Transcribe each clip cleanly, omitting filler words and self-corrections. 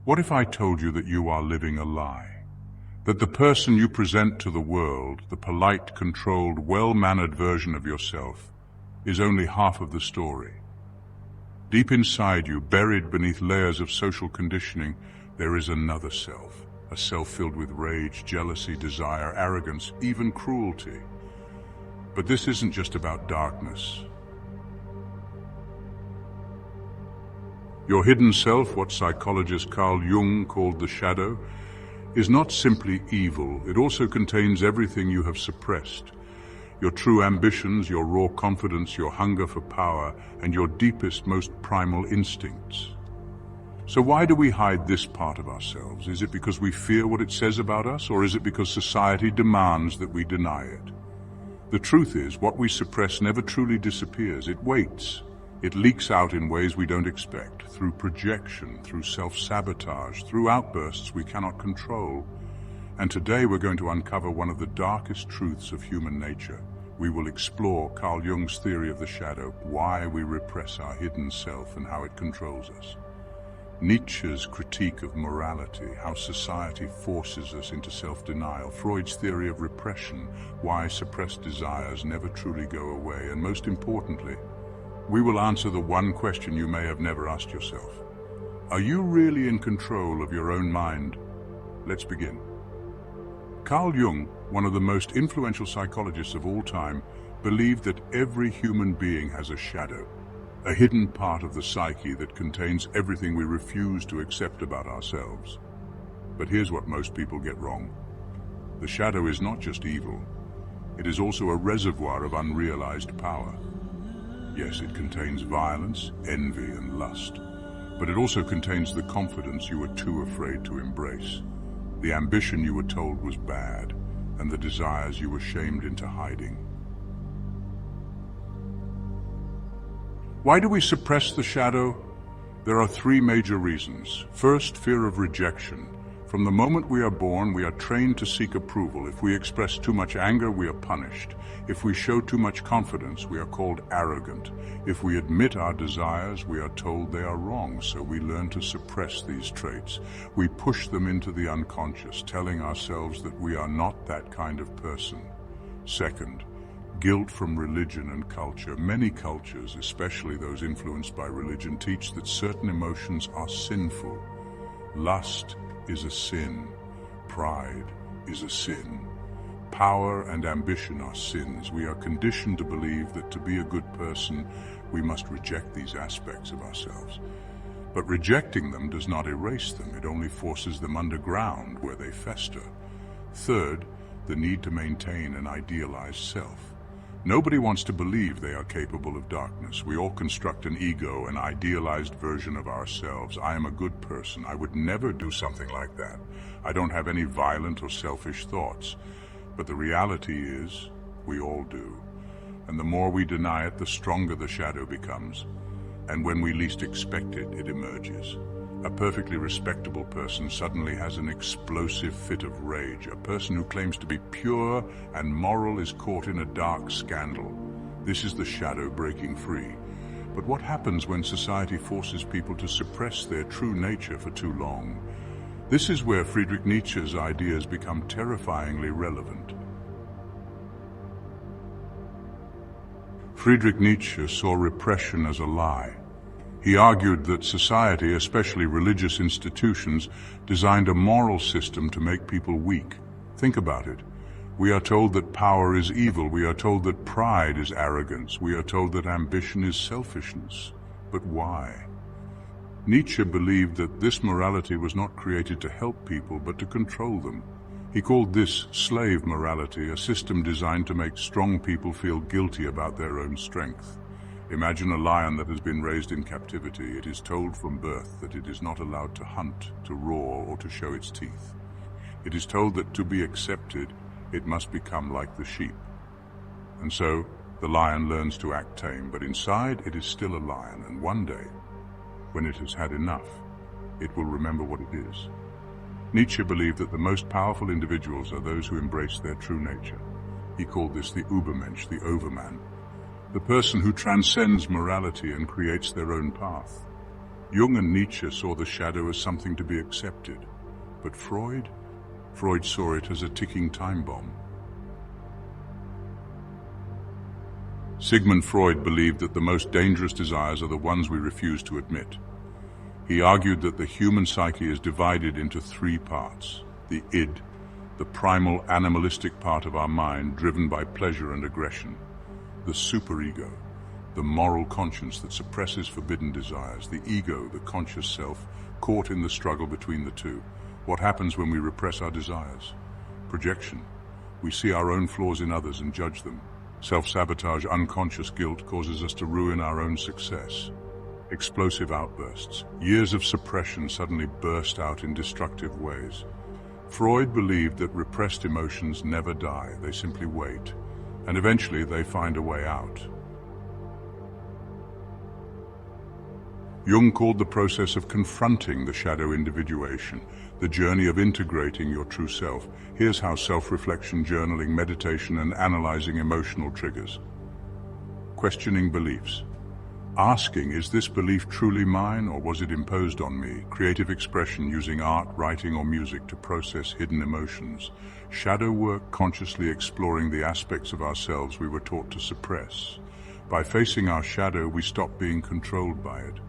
What if I told you that you are living a lie? That the person you present to the world, the polite, controlled, well-mannered version of yourself, is only half of the story. Deep inside you, buried beneath layers of social conditioning, there is another self. A self filled with rage, jealousy, desire, arrogance, even cruelty. But this isn't just about darkness. Your hidden self, what psychologist Carl Jung called the shadow, is not simply evil. It also contains everything you have suppressed. Your true ambitions, your raw confidence, your hunger for power, and your deepest, most primal instincts. So why do we hide this part of ourselves? Is it because we fear what it says about us, or is it because society demands that we deny it? The truth is, what we suppress never truly disappears. It waits. It leaks out in ways we don't expect, through projection, through self-sabotage, through outbursts we cannot control. And today we're going to uncover one of the darkest truths of human nature. We will explore Carl Jung's theory of the shadow, why we repress our hidden self and how it controls us. Nietzsche's critique of morality, how society forces us into self-denial. Freud's theory of repression, why suppressed desires never truly go away. And most importantly, we will answer the one question you may have never asked yourself. Are you really in control of your own mind? Let's begin. Carl Jung, one of the most influential psychologists of all time, believed that every human being has a shadow, a hidden part of the psyche that contains everything we refuse to accept about ourselves. But here's what most people get wrong. The shadow is not just evil. It is also a reservoir of unrealized power. Yes, it contains violence, envy, and lust. But it also contains the confidence you were too afraid to embrace, the ambition you were told was bad, and the desires you were shamed into hiding. Why do we suppress the shadow? There are three major reasons. First, fear of rejection. From the moment we are born, we are trained to seek approval. If we express too much anger, we are punished. If we show too much confidence, we are called arrogant. If we admit our desires, we are told they are wrong, so we learn to suppress these traits. We push them into the unconscious, telling ourselves that we are not that kind of person. Second, guilt from religion and culture. Many cultures, especially those influenced by religion, teach that certain emotions are sinful. Lust is a sin. Pride is a sin. Power and ambition are sins. We are conditioned to believe that to be a good person, we must reject these aspects of ourselves. But rejecting them does not erase them. It only forces them underground where they fester. Third, the need to maintain an idealized self. Nobody wants to believe they are capable of darkness. We all construct an ego, an idealized version of ourselves. I am a good person. I would never do something like that. I don't have any violent or selfish thoughts. But the reality is, we all do. And the more we deny it, the stronger the shadow becomes. And when we least expect it, it emerges. A perfectly respectable person suddenly has an explosive fit of rage. A person who claims to be pure and moral is caught in a dark scandal. This is the shadow breaking free. But what happens when society forces people to suppress their true nature for too long? This is where Friedrich Nietzsche's ideas become terrifyingly relevant. Friedrich Nietzsche saw repression as a lie. He argued that society, especially religious institutions, designed a moral system to make people weak. Think about it. We are told that power is evil. We are told that pride is arrogance. We are told that ambition is selfishness. But why? Nietzsche believed that this morality was not created to help people, but to control them. He called this slave morality, a system designed to make strong people feel guilty about their own strength. Imagine a lion that has been raised in captivity. It is told from birth that it is not allowed to hunt, to roar, or to show its teeth. It is told that to be accepted, it must become like the sheep. And so, the lion learns to act tame, but inside it is still a lion, and one day, when it has had enough, it will remember what it is. Nietzsche believed that the most powerful individuals are those who embrace their true nature. He called this the Übermensch, the overman, the person who transcends morality and creates their own path. Jung and Nietzsche saw the shadow as something to be accepted, but Freud saw it as a ticking time bomb. Sigmund Freud believed that the most dangerous desires are the ones we refuse to admit. He argued that the human psyche is divided into three parts: the id, the primal animalistic part of our mind driven by pleasure and aggression; the superego, the moral conscience that suppresses forbidden desires; the ego, the conscious self, caught in the struggle between the two. What happens when we repress our desires? Projection. We see our own flaws in others and judge them. Self-sabotage, unconscious guilt causes us to ruin our own success. Explosive outbursts. Years of suppression suddenly burst out in destructive ways. Freud believed that repressed emotions never die, they simply wait, and eventually they find a way out. Jung called the process of confronting the shadow individuation, the journey of integrating your true self. Here's how: self-reflection, journaling, meditation, and analyzing emotional triggers. Questioning beliefs. Asking, is this belief truly mine or was it imposed on me? Creative expression, using art, writing, or music to process hidden emotions. Shadow work, consciously exploring the aspects of ourselves we were taught to suppress. By facing our shadow, we stop being controlled by it.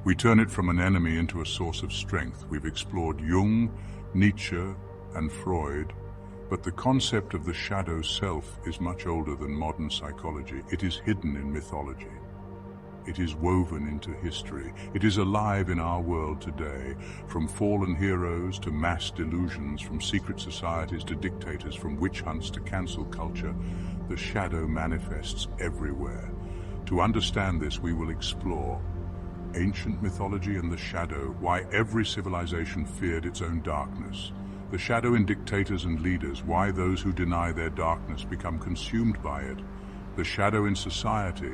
We turn it from an enemy into a source of strength. We've explored Jung, Nietzsche, and Freud, but the concept of the shadow self is much older than modern psychology. It is hidden in mythology. It is woven into history. It is alive in our world today, from fallen heroes to mass delusions, from secret societies to dictators, from witch hunts to cancel culture. The shadow manifests everywhere. To understand this, we will explore ancient mythology and the shadow, why every civilization feared its own darkness. The shadow in dictators and leaders, why those who deny their darkness become consumed by it. The shadow in society,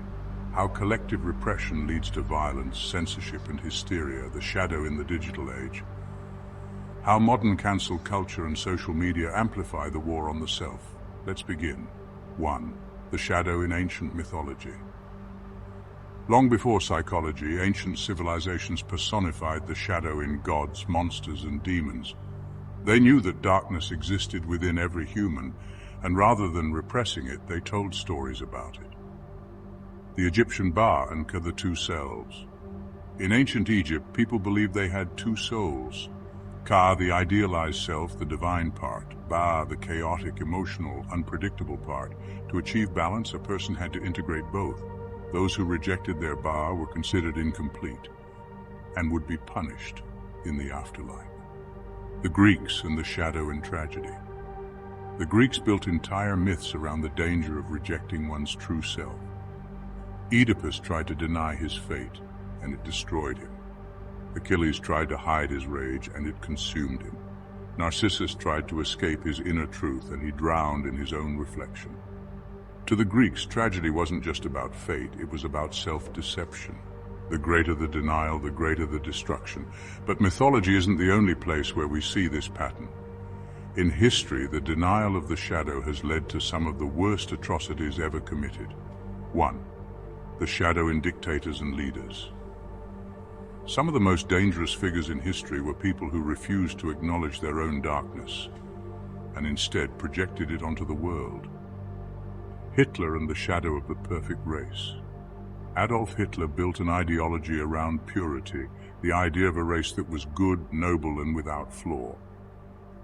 how collective repression leads to violence, censorship, and hysteria. The shadow in the digital age. How modern cancel culture and social media amplify the war on the self. Let's begin. 1. The shadow in ancient mythology. Long before psychology, ancient civilizations personified the shadow in gods, monsters, and demons. They knew that darkness existed within every human, and rather than repressing it, they told stories about it. The Egyptian Ba and Ka, the two selves. In ancient Egypt, people believed they had two souls. Ka, the idealized self, the divine part. Ba, the chaotic, emotional, unpredictable part. To achieve balance, a person had to integrate both. Those who rejected their Ba were considered incomplete and would be punished in the afterlife. The Greeks and the shadow in tragedy. The Greeks built entire myths around the danger of rejecting one's true self. Oedipus tried to deny his fate, and it destroyed him. Achilles tried to hide his rage, and it consumed him. Narcissus tried to escape his inner truth, and he drowned in his own reflection. To the Greeks, tragedy wasn't just about fate, it was about self-deception. The greater the denial, the greater the destruction. But mythology isn't the only place where we see this pattern. In history, the denial of the shadow has led to some of the worst atrocities ever committed. 1. The shadow in dictators and leaders. Some of the most dangerous figures in history were people who refused to acknowledge their own darkness and instead projected it onto the world. Hitler and the shadow of the perfect race. Adolf Hitler built an ideology around purity, the idea of a race that was good, noble, and without flaw.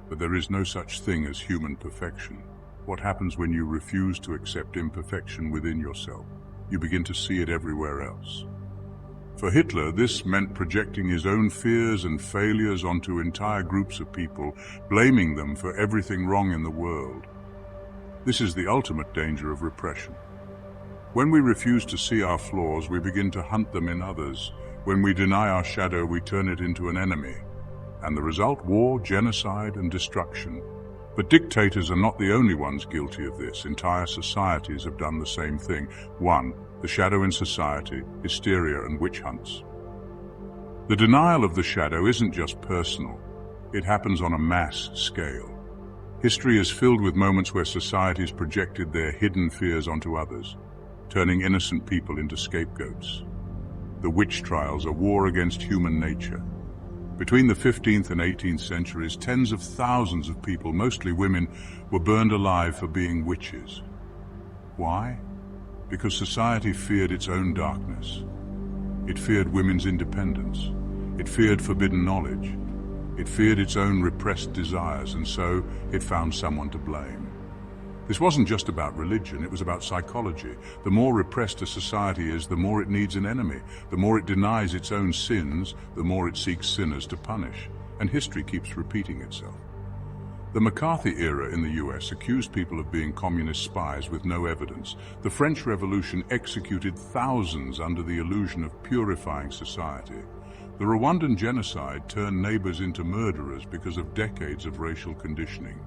But there is no such thing as human perfection. What happens when you refuse to accept imperfection within yourself? You begin to see it everywhere else. For Hitler, this meant projecting his own fears and failures onto entire groups of people, blaming them for everything wrong in the world. This is the ultimate danger of repression. When we refuse to see our flaws, we begin to hunt them in others. When we deny our shadow, we turn it into an enemy. And the result? War, genocide, and destruction. But dictators are not the only ones guilty of this. Entire societies have done the same thing. 1. The shadow in society, hysteria, and witch hunts. The denial of the shadow isn't just personal. It happens on a mass scale. History is filled with moments where societies projected their hidden fears onto others, turning innocent people into scapegoats. The witch trials, a war against human nature. Between the 15th and 18th centuries, tens of thousands of people, mostly women, were burned alive for being witches. Why? Because society feared its own darkness. It feared women's independence. It feared forbidden knowledge. It feared its own repressed desires, and so it found someone to blame. This wasn't just about religion, it was about psychology. The more repressed a society is, the more it needs an enemy. The more it denies its own sins, the more it seeks sinners to punish. And history keeps repeating itself. The McCarthy era in the US accused people of being communist spies with no evidence. The French Revolution executed thousands under the illusion of purifying society. The Rwandan genocide turned neighbors into murderers because of decades of racial conditioning.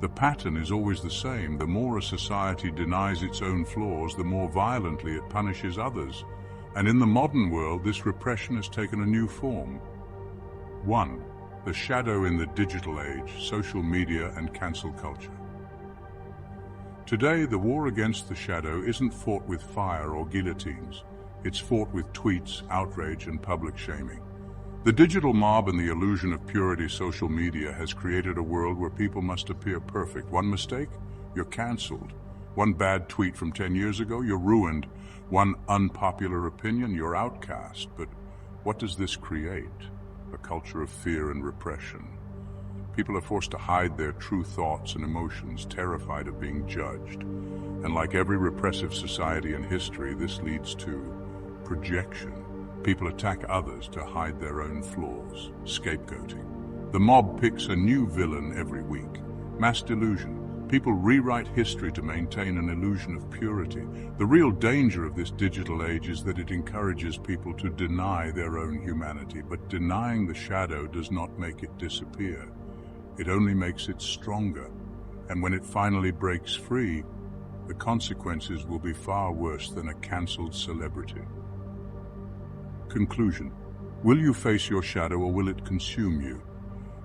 The pattern is always the same. The more a society denies its own flaws, the more violently it punishes others. And in the modern world, this repression has taken a new form. 1. The shadow in the digital age, social media and cancel culture. Today, the war against the shadow isn't fought with fire or guillotines. It's fought with tweets, outrage, and public shaming. The digital mob and the illusion of purity social media has created a world where people must appear perfect. One mistake, you're cancelled. One bad tweet from 10 years ago, you're ruined. One unpopular opinion, you're outcast. But what does this create? A culture of fear and repression. People are forced to hide their true thoughts and emotions, terrified of being judged. And like every repressive society in history, this leads to projection. People attack others to hide their own flaws, scapegoating. The mob picks a new villain every week. Mass delusion. People rewrite history to maintain an illusion of purity. The real danger of this digital age is that it encourages people to deny their own humanity, but denying the shadow does not make it disappear. It only makes it stronger. And when it finally breaks free, the consequences will be far worse than a cancelled celebrity. Conclusion. Will you face your shadow or will it consume you?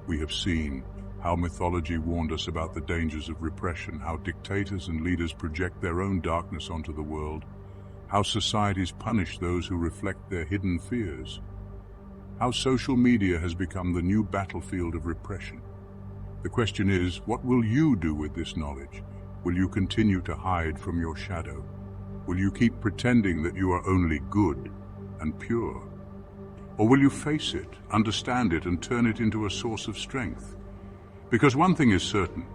We have seen how mythology warned us about the dangers of repression, how dictators and leaders project their own darkness onto the world, how societies punish those who reflect their hidden fears, how social media has become the new battlefield of repression. The question is, what will you do with this knowledge? Will you continue to hide from your shadow? Will you keep pretending that you are only good and pure? Or will you face it, understand it, and turn it into a source of strength? Because one thing is certain,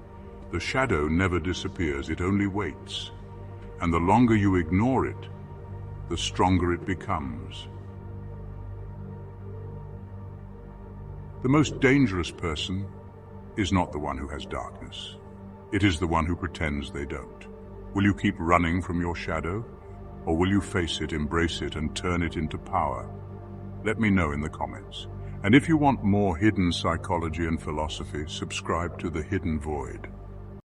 the shadow never disappears, it only waits. And the longer you ignore it, the stronger it becomes. The most dangerous person is not the one who has darkness. It is the one who pretends they don't. Will you keep running from your shadow? Or will you face it, embrace it, and turn it into power? Let me know in the comments. And if you want more hidden psychology and philosophy, subscribe to The Hidden Void.